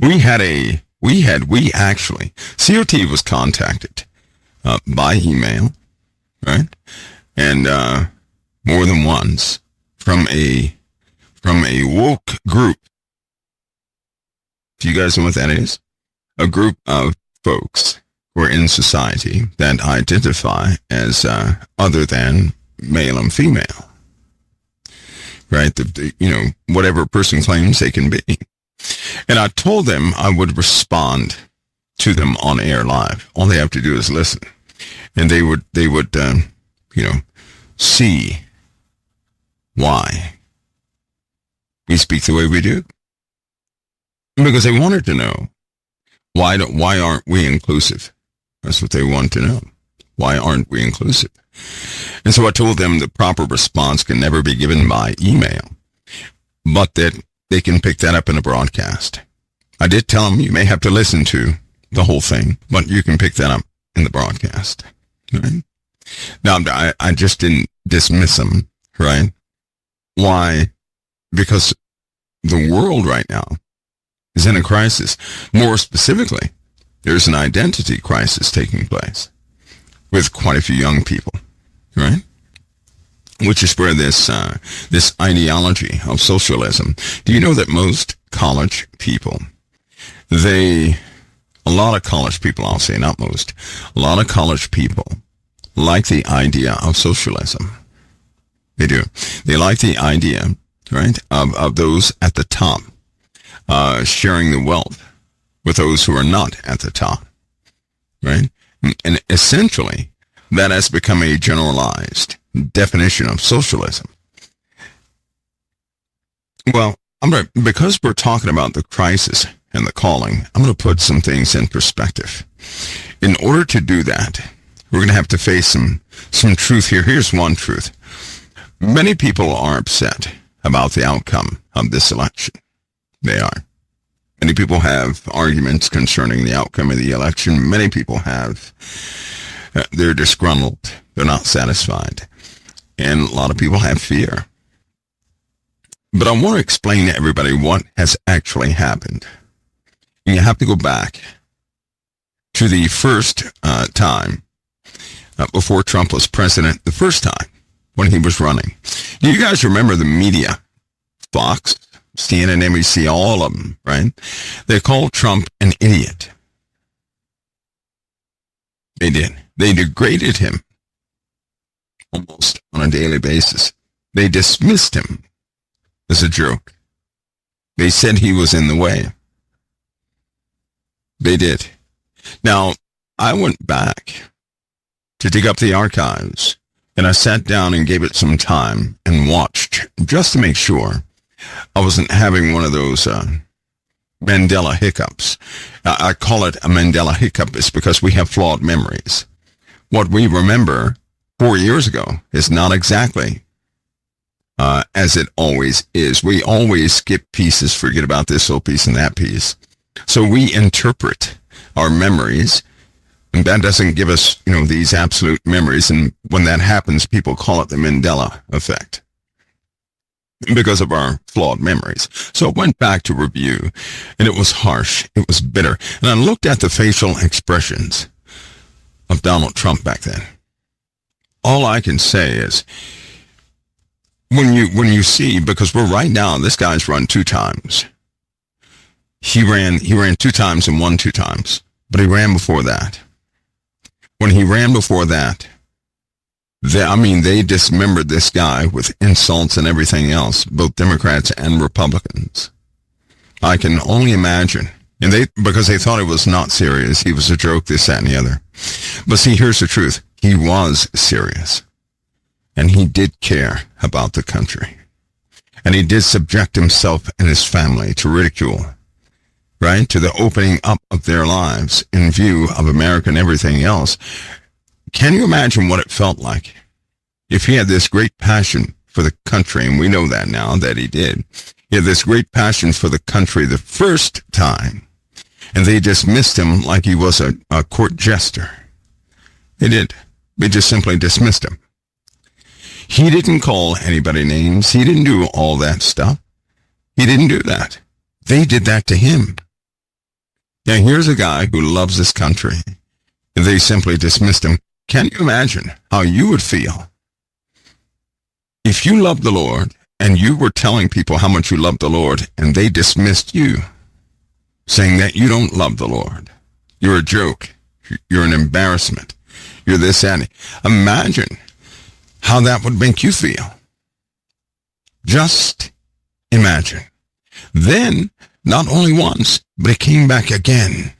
We actually, COT was contacted by email, right? And more than once from a woke group. Do you guys know what that is? A group of folks who are in society that identify as other than male and female, right? Whatever a person claims they can be. And I told them I would respond to them on air live. All they have to do is listen, and they would see why we speak the way we do, because they wanted to know why aren't we inclusive? That's what they want to know. Why aren't we inclusive? And so I told them the proper response can never be given by email, but that they can pick that up in a broadcast. I did tell them you may have to listen to the whole thing, but you can pick that up in the broadcast. Right? Now, I just didn't dismiss them, right? Why? Because the world right now is in a crisis. More specifically, there's an identity crisis taking place with quite a few young people, right? Which is where this ideology of socialism. Do you know that most college people, a lot of college people, I'll say not most, a lot of college people like the idea of socialism. They do. They like the idea, right, of those at the top sharing the wealth with those who are not at the top, right? And essentially, that has become a generalized definition of socialism. Well, because we're talking about the crisis and the calling, I'm going to put some things in perspective. In order to do that, we're going to have to face some truth here. Here's one truth. Many people are upset about the outcome of this election. They are. Many people have arguments concerning the outcome of the election. Many people they're disgruntled. They're not satisfied. And a lot of people have fear. But I want to explain to everybody what has actually happened. And you have to go back to the first time before Trump was president, the first time when he was running. Do you guys remember the media? Fox, CNN, NBC, all of them, right? They called Trump an idiot. They did. They degraded him almost on a daily basis. They dismissed him as a joke. They said he was in the way. They did. Now, I went back to dig up the archives, and I sat down and gave it some time and watched just to make sure I wasn't having one of those Mandela hiccups. I call it a Mandela hiccup. It's because we have flawed memories. What we remember 4 years ago is not exactly as it always is. We always skip pieces, forget about this little piece and that piece. So we interpret our memories, and that doesn't give us, these absolute memories. And when that happens, people call it the Mandela effect because of our flawed memories. So I went back to review, and it was harsh. It was bitter. And I looked at the facial expressions of Donald Trump back then. All I can say is, when you see, because we're right now, this guy's run 2 times. He ran 2 times and won 2 times, but he ran before that. When he ran before that, they dismembered this guy with insults and everything else, both Democrats and Republicans. I can only imagine. And because they thought it was not serious, he was a joke, this, that, and the other. But see, here's the truth. He was serious. And he did care about the country. And he did subject himself and his family to ridicule, right? To the opening up of their lives in view of America and everything else. Can you imagine what it felt like if he had this great passion for the country, and we know that now that he did. He had this great passion for the country the first time, and they dismissed him like he was a court jester. They did. They just simply dismissed him. He didn't call anybody names. He didn't do all that stuff. He didn't do that. They did that to him. Now, here's a guy who loves this country, and they simply dismissed him. Can you imagine how you would feel if you loved the Lord and you were telling people how much you love the Lord and they dismissed you, saying that you don't love the Lord? You're a joke. You're an embarrassment. You're this and imagine how that would make you feel. Just imagine. Then, not only once, but he came back again.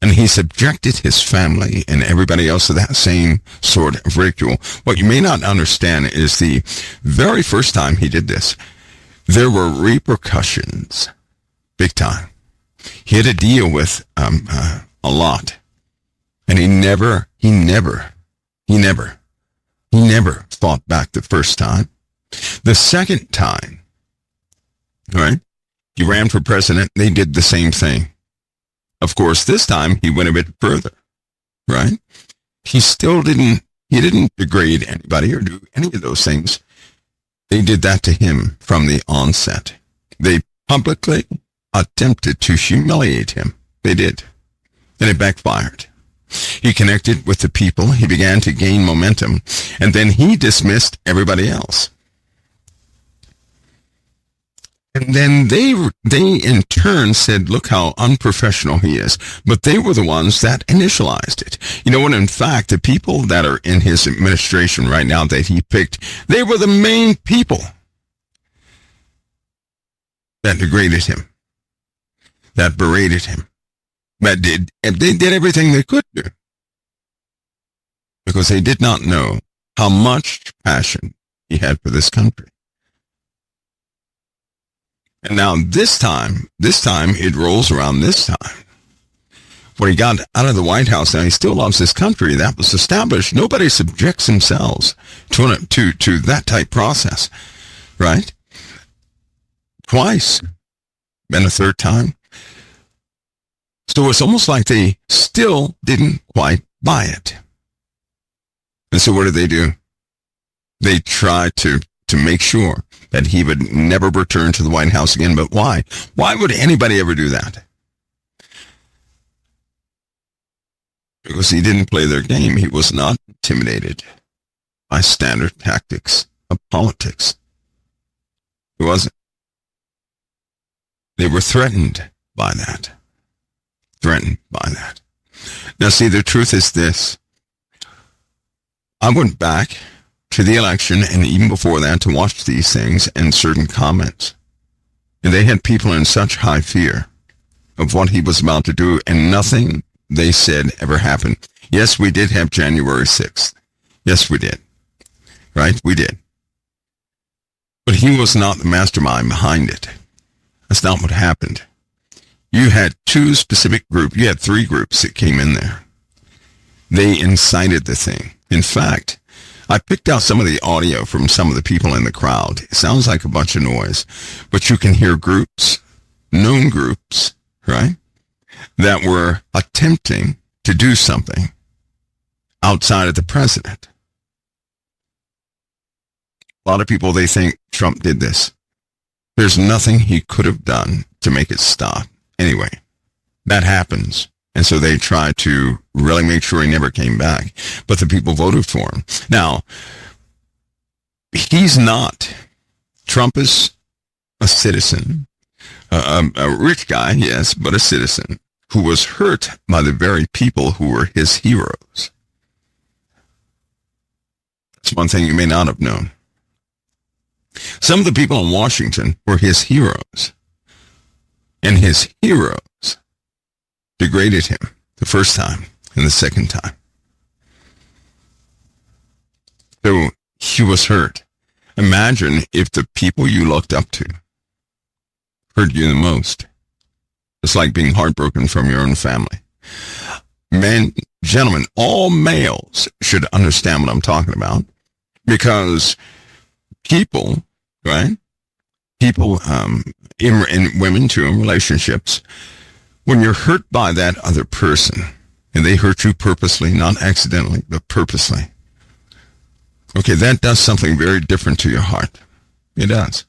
And he subjected his family and everybody else to that same sort of ridicule. What you may not understand is the very first time he did this, there were repercussions, big time. He had to deal with a lot. And he never fought back the first time. The second time, right, he ran for president, they did the same thing. Of course, this time he went a bit further, right? He didn't degrade anybody or do any of those things. They did that to him from the onset. They publicly attempted to humiliate him. They did. And it backfired. He connected with the people. He began to gain momentum. And then he dismissed everybody else. And then they in turn said, look how unprofessional he is. But they were the ones that initialized it. You know what? In fact, the people that are in his administration right now that he picked, they were the main people that degraded him, that berated him, they did everything they could do. Because they did not know how much passion he had for this country. And now this time it rolls around this time. When he got out of the White House, now he still loves this country. That was established. Nobody subjects themselves to that type process, right? Twice, and a third time. So it's almost like they still didn't quite buy it. And so what did they do? They tried to make sure that he would never return to the White House again. But why? Why would anybody ever do that? Because he didn't play their game. He was not intimidated by standard tactics of politics. He wasn't. They were threatened by that. Now see, the truth is this. I went back to the election and even before that to watch these things and certain comments. And they had people in such high fear of what he was about to do, and nothing they said ever happened. Yes, we did have January 6th. Yes, we did. Right? We did. But he was not the mastermind behind it. That's not what happened. You had two specific groups. You had three groups that came in there. They incited the thing. In fact, I picked out some of the audio from some of the people in the crowd. It sounds like a bunch of noise, but you can hear groups, known groups, right, that were attempting to do something outside of the president. A lot of people, they think Trump did this. There's nothing he could have done to make it stop. Anyway, that happens. And so they tried to really make sure he never came back. But the people voted for him. Now, he's not. Trump is a citizen, a rich guy, yes, but a citizen who was hurt by the very people who were his heroes. That's one thing you may not have known. Some of the people in Washington were his heroes. And his heroes degraded him the first time and the second time. So he was hurt. Imagine if the people you looked up to hurt you the most. It's like being heartbroken from your own family. Men, gentlemen, all males should understand what I'm talking about, because people, right? People, in women too, in relationships, when you're hurt by that other person, and they hurt you purposely, not accidentally, but purposely, okay, that does something very different to your heart. It does.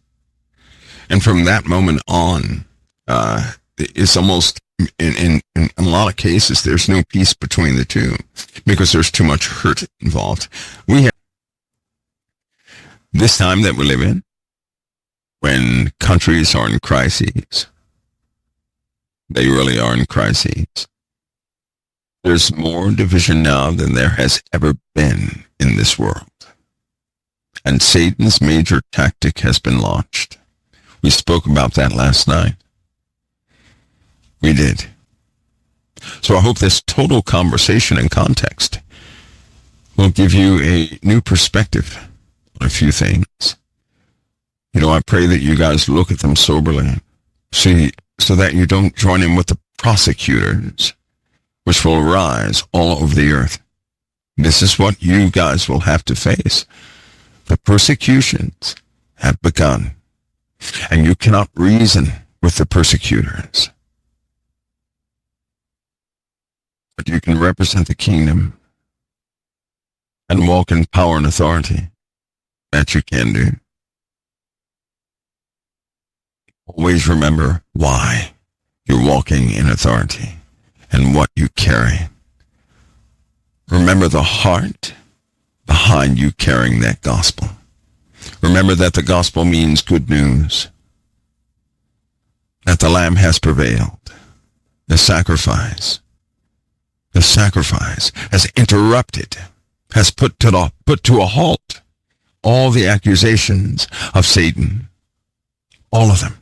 And from that moment on, it's almost in a lot of cases, there's no peace between the two because there's too much hurt involved. We have this time that we live in, when countries are in crises, they really are in crises. There's more division now than there has ever been in this world. And Satan's major tactic has been launched. We spoke about that last night. We did. So I hope this total conversation and context will give you a new perspective on a few things. I pray that you guys look at them soberly, see, so that you don't join in with the prosecutors, which will rise all over the earth. This is what you guys will have to face. The persecutions have begun, and you cannot reason with the persecutors. But you can represent the kingdom and walk in power and authority. That you can do. Always remember why you're walking in authority and what you carry. Remember the heart behind you carrying that gospel. Remember that the gospel means good news, that the Lamb has prevailed. The sacrifice has interrupted, has put to a halt all the accusations of Satan, all of them.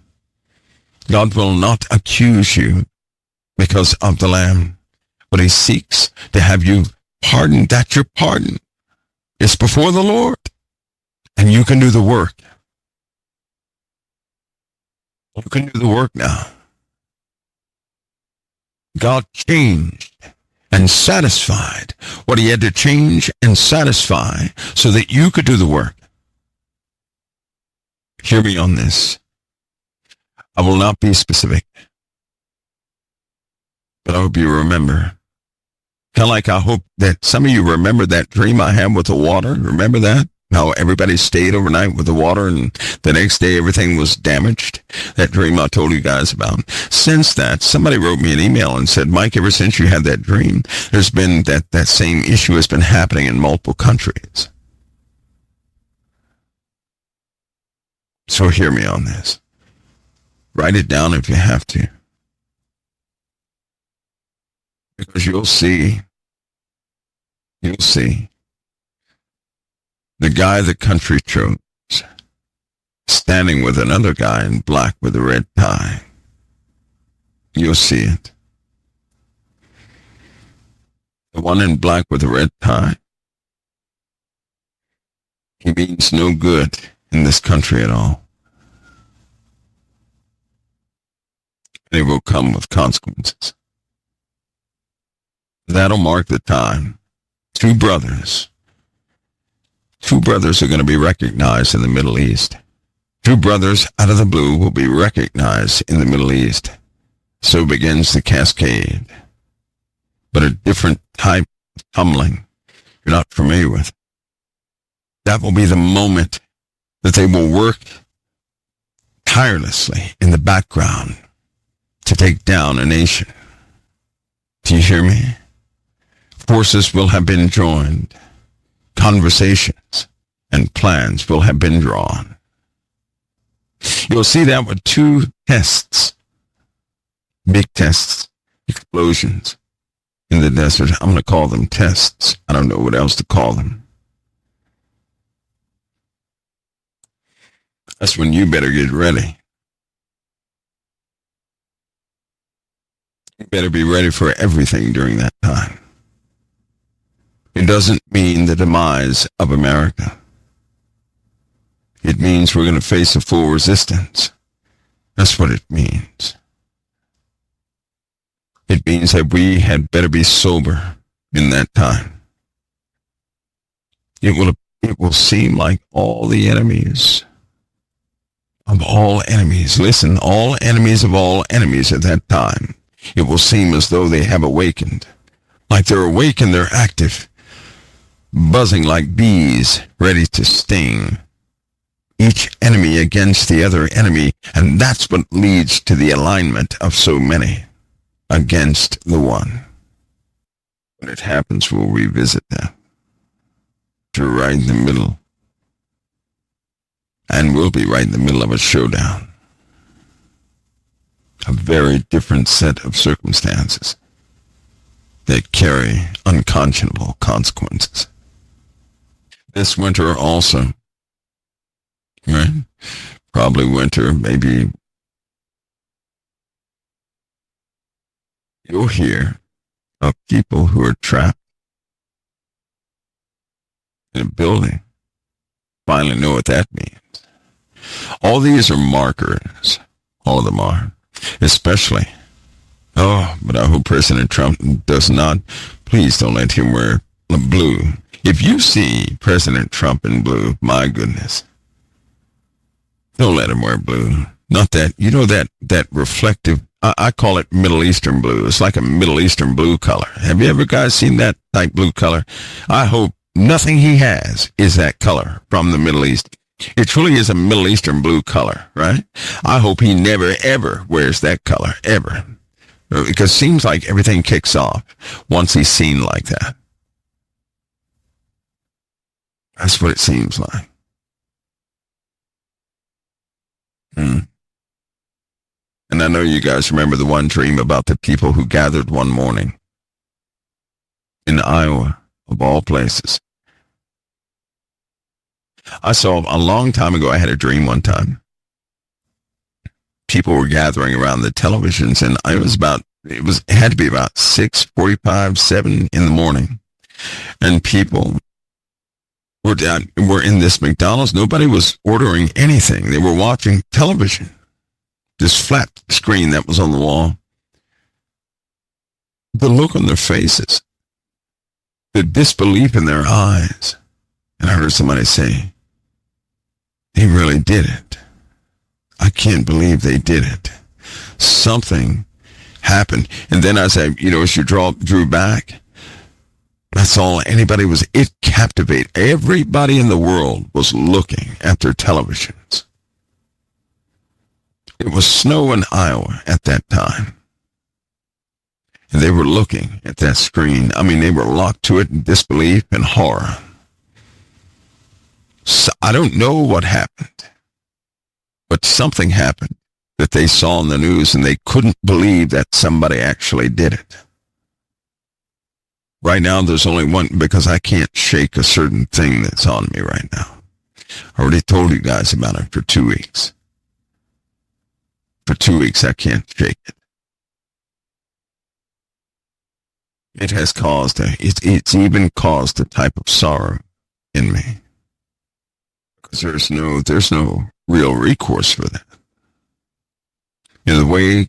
God will not accuse you because of the Lamb, but he seeks to have you pardoned, that your pardon is before the Lord, and you can do the work. You can do the work now. God changed and satisfied what he had to change and satisfy so that you could do the work. Hear me on this. I will not be specific, but I hope you remember. Kind of like I hope that some of you remember that dream I had with the water. Remember that? How everybody stayed overnight with the water and the next day everything was damaged. That dream I told you guys about. Since that, somebody wrote me an email and said, Mike, ever since you had that dream, there's been that same issue has been happening in multiple countries. So hear me on this. Write it down if you have to. Because you'll see. The guy the country chose, standing with another guy in black with a red tie. You'll see it. The one in black with a red tie, he means no good in this country at all. And it will come with consequences. That'll mark the time. Two brothers are going to be recognized in the Middle East. Two brothers out of the blue will be recognized in the Middle East. So begins the cascade. But a different type of tumbling you're not familiar with. That will be the moment that they will work tirelessly in the background to take down a nation. Do you hear me? Forces will have been joined. Conversations and plans will have been drawn. You'll see that with two tests, big tests, explosions in the desert. I'm going to call them tests. I don't know what else to call them. That's when you better get ready. You better be ready for everything during that time. It doesn't mean the demise of America. It means we're going to face a full resistance. That's what it means. It means that we had better be sober in that time. It will seem like all the enemies of all enemies, listen, all enemies of all enemies at that time, it will seem as though they have awakened. Like they're awake and they're active. Buzzing like bees, ready to sting. Each enemy against the other enemy, and that's what leads to the alignment of so many. against the one. When it happens, we'll revisit that. We're right in the middle. And we'll be right in the middle of a showdown. A very different set of circumstances that carry unconscionable consequences. This winter also, right? Probably winter, maybe you'll hear of people who are trapped in a building. Finally know what that means. All these are markers. All of them are. Especially, but I hope President Trump does not, please don't let him wear blue. If you see President Trump in blue, my goodness, don't let him wear blue. Not that, that reflective, I call it Middle Eastern blue. It's like a Middle Eastern blue color. Have you ever guys seen that type blue color? I hope nothing he has is that color from the Middle East. It truly is a Middle Eastern blue color, right? I hope he never, ever wears that color, ever. Because it seems like everything kicks off once he's seen like that. That's what it seems like. And I know you guys remember the one dream about the people who gathered one morning in Iowa, of all places. I saw a long time ago, I had a dream one time. People were gathering around the televisions, and it had to be about 6:45, 7 in the morning. And people were in this McDonald's. Nobody was ordering anything. They were watching television. This flat screen that was on the wall. The look on their faces. The disbelief in their eyes. And I heard somebody say, they really did it. I can't believe they did it. Something happened. And then as as you drew back, that's all anybody was. It captivated. Everybody in the world was looking at their televisions. It was snow in Iowa at that time. And they were looking at that screen. I mean, they were locked to it in disbelief and horror. So I don't know what happened, but something happened that they saw in the news, and they couldn't believe that somebody actually did it. Right now, there's only one, because I can't shake a certain thing that's on me right now. I already told you guys about it for 2 weeks. For 2 weeks, I can't shake it. It has caused, it's even caused a type of sorrow in me. Because there's no real recourse for that. The way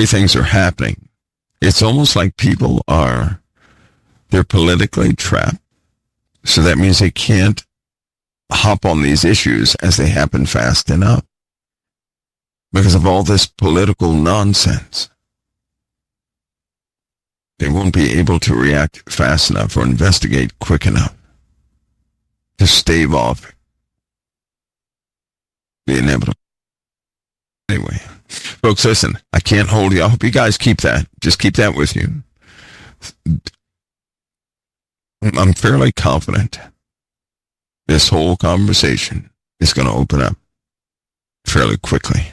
things are happening, it's almost like they're politically trapped. So that means they can't hop on these issues as they happen fast enough. Because of all this political nonsense. They won't be able to react fast enough or investigate quick enough to stave off the inevitable. Anyway, folks, listen, I can't hold you. I hope you guys keep that. Just keep that with you. I'm fairly confident this whole conversation is going to open up fairly quickly.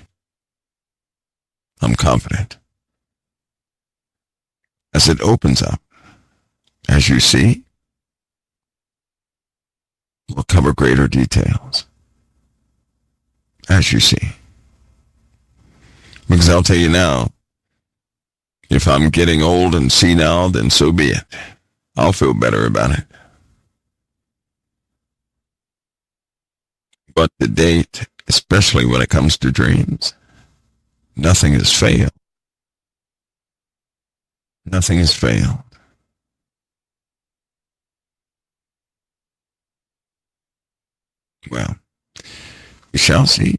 I'm confident. As it opens up, as you see, we'll cover greater details. As you see. Because I'll tell you now, if I'm getting old and senile, then so be it. I'll feel better about it. But to date, especially when it comes to dreams, nothing has failed. Nothing has failed. Well, we shall see.